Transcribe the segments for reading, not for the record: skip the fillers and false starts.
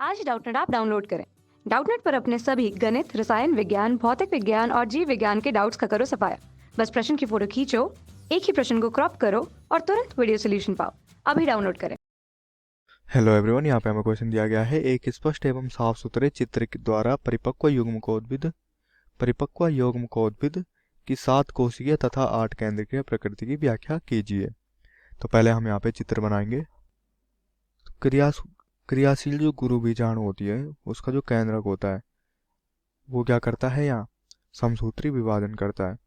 आज Doubtnut app download करें। Doubtnut पर अपने सभी गणित, रसायन विज्ञान, भौतिक विज्ञान और जीव विज्ञान के डाउट्स का करो सफाया। बस प्रश्न की फोटो खींचो, एक ही प्रश्न को क्रॉप करो और तुरंत वीडियो सोल्यूशन पाओ। अभी डाउनलोड करें। हेलो एवरीवन, यहाँ पे हमें क्वेश्चन दिया गया है। एक स्पष्ट एवं साफ सुथरे चित्र के द्वारा परिपक्व युग्मकोद्भिद की 7 कोशिकीय तथा 8 केंद्रीय प्रकृति की व्याख्या कीजिए। तो पहले हम यहाँ पे चित्र बनाएंगे। तो क्रियाशील जो गुरु बीजाणु होती है उसका जो केंद्रक होता है वो क्या करता है, यहाँ समसूत्री विभाजन करता है।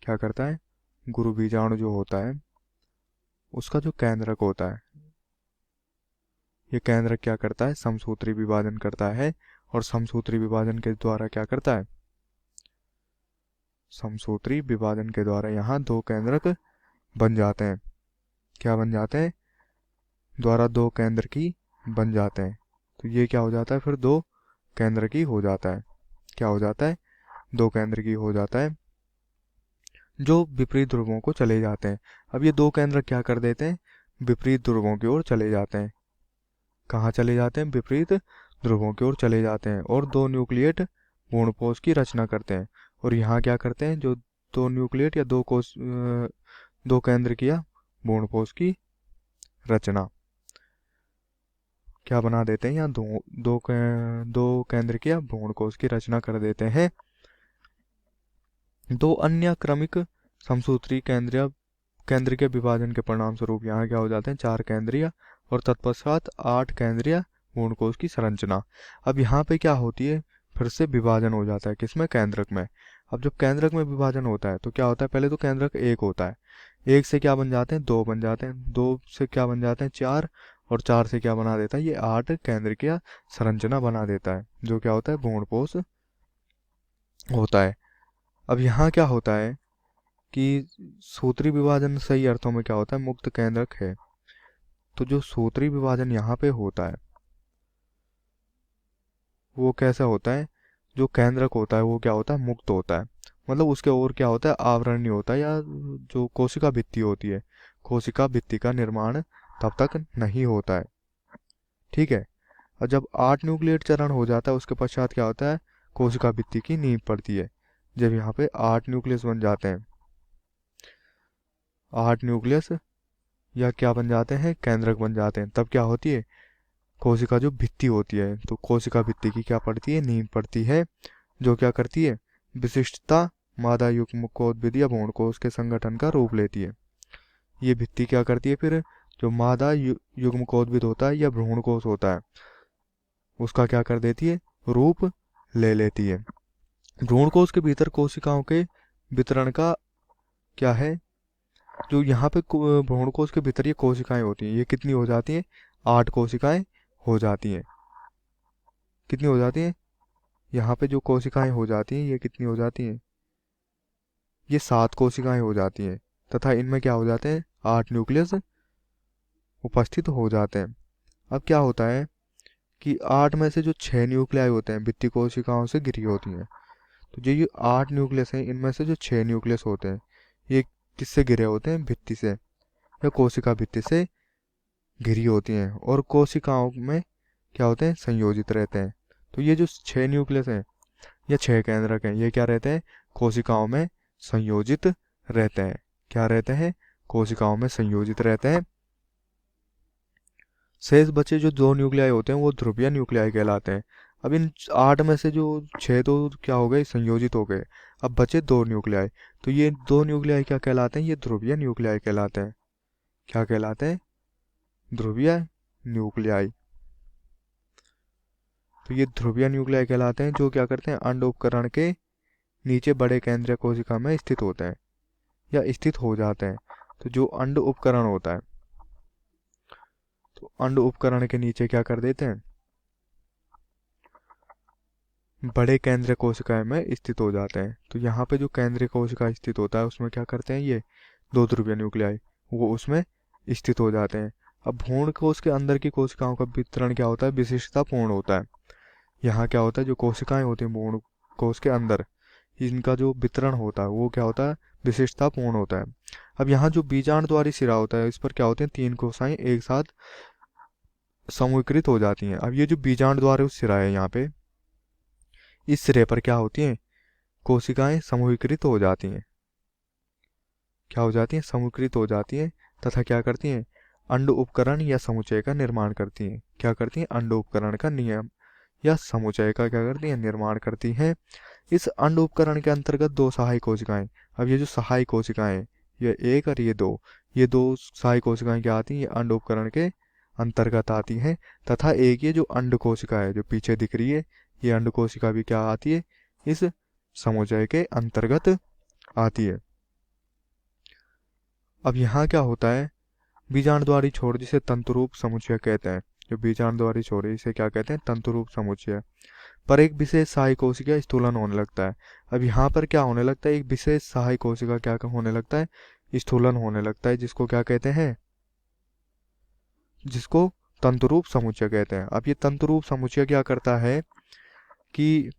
क्या करता है? गुरु बीजाणु जो होता है उसका जो केंद्रक होता है, ये केंद्रक क्या करता है? समसूत्री विभाजन करता है। और समसूत्री विभाजन के द्वारा क्या करता है? समसूत्री विभाजन के द्वारा यहाँ 2 केंद्रक बन जाते हैं। क्या बन जाते हैं? द्वारा 2 केंद्र की बन जाते हैं। तो ये क्या हो जाता है? फिर 2 केंद्र की हो जाता है। क्या हो जाता है? 2 केंद्र की हो जाता है, जो विपरीत ध्रुवों को चले जाते हैं। अब ये 2 केंद्र क्या कर देते हैं? विपरीत ध्रुवों की ओर चले जाते हैं। कहाँ चले जाते हैं? विपरीत ध्रुवों की ओर चले जाते हैं और 2 न्यूक्लिएट पूर्णपोष की रचना करते हैं। और यहाँ क्या करते हैं? जो 2 न्यूक्लिएट या 2 केंद्र किया पूर्णपोष की रचना क्या बना देते हैं? यहाँ दो केंद्र किया भ्रूणकोश की रचना कर देते हैं। 2 अन्य क्रमिक समसूत्री केंद्र के विभाजन के परिणाम स्वरूप यहाँ क्या हो जाते हैं? 4 केंद्रीय और तत्पश्चात 8 केंद्रीय पूर्णकोश की संरचना। अब यहाँ पे क्या होती है? फिर से विभाजन हो जाता है। किसमें? केंद्रक में। अब जब केंद्रक में विभाजन होता है तो क्या होता है? पहले तो केंद्रक 1 होता है, 1 से क्या बन जाते हैं? 2 बन जाते हैं, 2 से क्या बन जाते हैं? 4, और 4 से क्या बना देता है? ये 8 केंद्रीय संरचना बना देता है, जो क्या होता है? भ्रूणपोष होता है। अब यहाँ क्या होता है कि सूत्री विभाजन सही अर्थों में क्या होता है? मुक्त केंद्रक है। तो जो सूत्री विभाजन यहाँ पे होता है वो कैसा होता है? जो केंद्रक होता है वो क्या होता है? मुक्त होता है। मतलब उसके और क्या होता है? आवरण नहीं होता, या जो कोशिका भित्ति होती है, कोशिका भित्ति का निर्माण तब तक नहीं होता है। ठीक है। और जब 8 न्यूक्लिएट चरण हो जाता है उसके पश्चात क्या होता है? कोशिका भित्ति की नींव पड़ती है। जब यहाँ पे 8 न्यूक्लियस बन जाते हैं, 8 न्यूक्लियस या क्या बन जाते हैं? केंद्रक बन जाते हैं, तब क्या होती है? कोशिका जो भित्ति होती है, तो कोशिका भित्ति की क्या पड़ती है? नींव पड़ती है, जो क्या करती है? विशिष्टता मादा युग्मकोद्भिद या भ्रूणकोश के संगठन का रूप लेती है। ये भित्ति क्या करती है? फिर जो मादा युग्मकोद्भिद होता है या भ्रूणकोश होता है उसका क्या कर देती है? रूप ले लेती है। भ्रूणकोश के भीतर कोशिकाओं के वितरण का क्या है? जो यहाँ पे भ्रूणकोश के भीतर ये कोशिकाएं होती हैं, ये कितनी हो जाती हैं? 8 कोशिकाएं हो जाती हैं। कितनी हो जाती हैं? यहाँ पे जो कोशिकाएं हो जाती हैं ये कितनी हो जाती हैं? ये 7 कोशिकाएं हो जाती हैं, तथा इनमें क्या हो जाते हैं? 8 न्यूक्लियस उपस्थित हो जाते हैं। अब क्या होता है कि 8 में से जो 6 न्यूक्लियाई होते हैं भित्ति कोशिकाओं से घिरी होती हैं। तो जो ये 8 न्यूक्लियस हैं इनमें से जो 6 न्यूक्लियस होते हैं ये किससे घिरे होते हैं? भित्ति से या कोशिका भित्ति से घिरी होती हैं, और कोशिकाओं में क्या होते हैं? संयोजित रहते हैं। तो ये जो 6 न्यूक्लियस हैं या 6 केंद्रक हैं ये क्या रहते हैं? कोशिकाओं में संयोजित रहते हैं। क्या रहते हैं? कोशिकाओं में संयोजित रहते हैं। शेष बचे जो 2 न्यूक्लियाई होते हैं वो ध्रुवीय न्यूक्लियाई कहलाते हैं। अब इन 8 में से जो 6 तो क्या हो गए? संयोजित हो गए। अब बचे 2 न्यूक्लियाई, तो ये 2 न्यूक्लियाई क्या कहलाते हैं? ये ध्रुवीय न्यूक्लियाई कहलाते हैं। क्या कहलाते हैं? ध्रुवीय न्यूक्लियाई। तो ये ध्रुवीय न्यूक्लियाई कहलाते हैं, जो क्या करते हैं? अंड उपकरण के नीचे बड़े केंद्रीय कोशिका में स्थित होते हैं या स्थित हो जाते हैं। तो जो अंड उपकरण होता है, तो अंड उपकरण के नीचे क्या कर देते हैं? बड़े केंद्रीय कोशिकाएं में स्थित हो जाते हैं। तो यहाँ पे जो केंद्रीय कोशिका स्थित होता है उसमें क्या करते हैं? ये 2 ध्रुवीय न्यूक्लियाई वो उसमें स्थित हो जाते हैं। अब भ्रूणकोश के अंदर की कोशिकाओं का वितरण क्या होता है? विशिष्टतापूर्ण होता है। यहाँ क्या होता है? जो कोशिकाएं होती हैं भ्रूणकोश के अंदर, इनका जो वितरण होता है वो क्या होता है? विशिष्टतापूर्ण होता है। अब यहाँ जो बीजांडद्वारी सिरा होता है इस पर क्या होते हैं? 3 कोशिकाएं एक साथ समूहीकृत हो जाती हैं। अब ये जो बीजांड द्वार उस सिरा है यहाँ पे, इस सिरे पर क्या होती हैं, कोशिकाएं समूहीकृत हो जाती हैं। क्या हो जाती हैं, समूहीकृत हो जाती हैं तथा क्या करती हैं, अंड उपकरण या समुच्चय का निर्माण करती हैं। क्या करती हैं, अंड उपकरण का नियम या समुच्चय का क्या करती हैं, निर्माण करती हैं। इस अंड उपकरण के अंतर्गत दो सहायक कोशिकाएं, अब ये जो सहायक कोशिकाएं, ये एक और ये दो सहायक कोशिकाएं क्या आती हैं, ये अंड उपकरण के अंतर्गत आती हैं। तथा एक ये जो अंड कोशिका है जो पीछे दिख रही है, ये अंड कोशिका भी क्या आती है, इस समुच्चय के अंतर्गत आती है। अब यहाँ क्या होता है, बीजांडद्वारी छोर जिसे तंतुरूप समुच्चय कहते हैं, जो बीजांडद्वारी छोर है इसे क्या कहते हैं, तंतुरूप समुच्चय। पर एक विशेष सहायक कोशिका स्थूलन होने लगता है। अब यहाँ पर क्या होने लगता है, एक विशेष सहायक कोशिका क्या होने लगता है, स्थूलन होने लगता है, जिसको क्या कहते हैं, जिसको तंतुरूप समुच्चय कहते हैं। अब ये तंतुरूप समुच्चय क्या करता है कि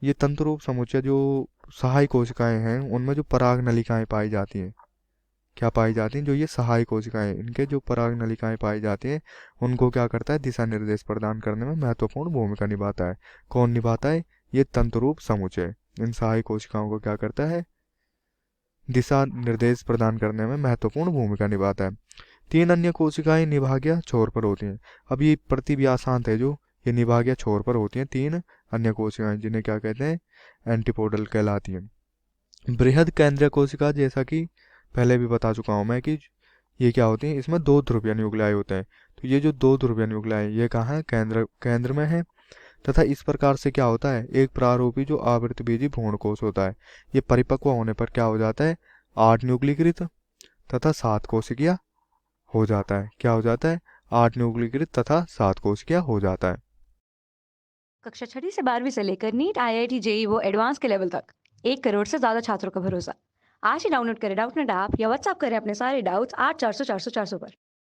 ये तंतुरूप समुच्चय जो सहायक कोशिकाएं हैं उनमें जो पराग नलिकाएं पाई जाती हैं, क्या पाई जाती हैं, जो ये सहायक कोशिकाएं, इनके जो पराग नलिकाएं पाई जाती हैं उनको क्या करता है, दिशा निर्देश प्रदान करने में महत्वपूर्ण भूमिका निभाता है। कौन निभाता है, ये तंतुरूप समुच्चय इन सहायक कोशिकाओं को क्या करता है, दिशा निर्देश प्रदान करने में महत्वपूर्ण भूमिका निभाता है। तीन अन्य कोशिकाएं निभाग्य छोर पर होती हैं। अब ये प्रतिव्यासांत है जो ये निभाग्य छोर पर होती हैं, तीन अन्य कोशिकाएं जिन्हें क्या कहते हैं, एंटीपोडल कहलाती हैं। बृहद केंद्रीय कोशिका, जैसा कि पहले भी बता चुका हूं मैं कि ये क्या होती है, इसमें दो ध्रुवीय न्यूक्लियाई होते हैं। तो ये जो दो ध्रुवीय न्यूक्लियाई ये कहाँ है, केंद्र में है। तथा इस प्रकार से क्या होता है, एक प्रारूपी जो आवृतबीजी भ्रूणकोश होता है, ये परिपक्व होने पर क्या हो जाता है, 8 न्यूक्लीकृत तथा 7 कोशिकीय हो जाता है। क्या हो जाता है, 8 न्यूक्लीकृत तथा 7 कोशिकीय हो जाता है। कक्षा 6वीं से 12वीं से लेकर नीट, IIT, JEE वो एडवांस के लेवल तक 1 करोड़ से ज्यादा छात्रों का भरोसा। आज ही डाउनलोड करें डाउटनेट ऐप या व्हाट्सएप करें अपने सारे डाउट्स 8400 400 400 पर।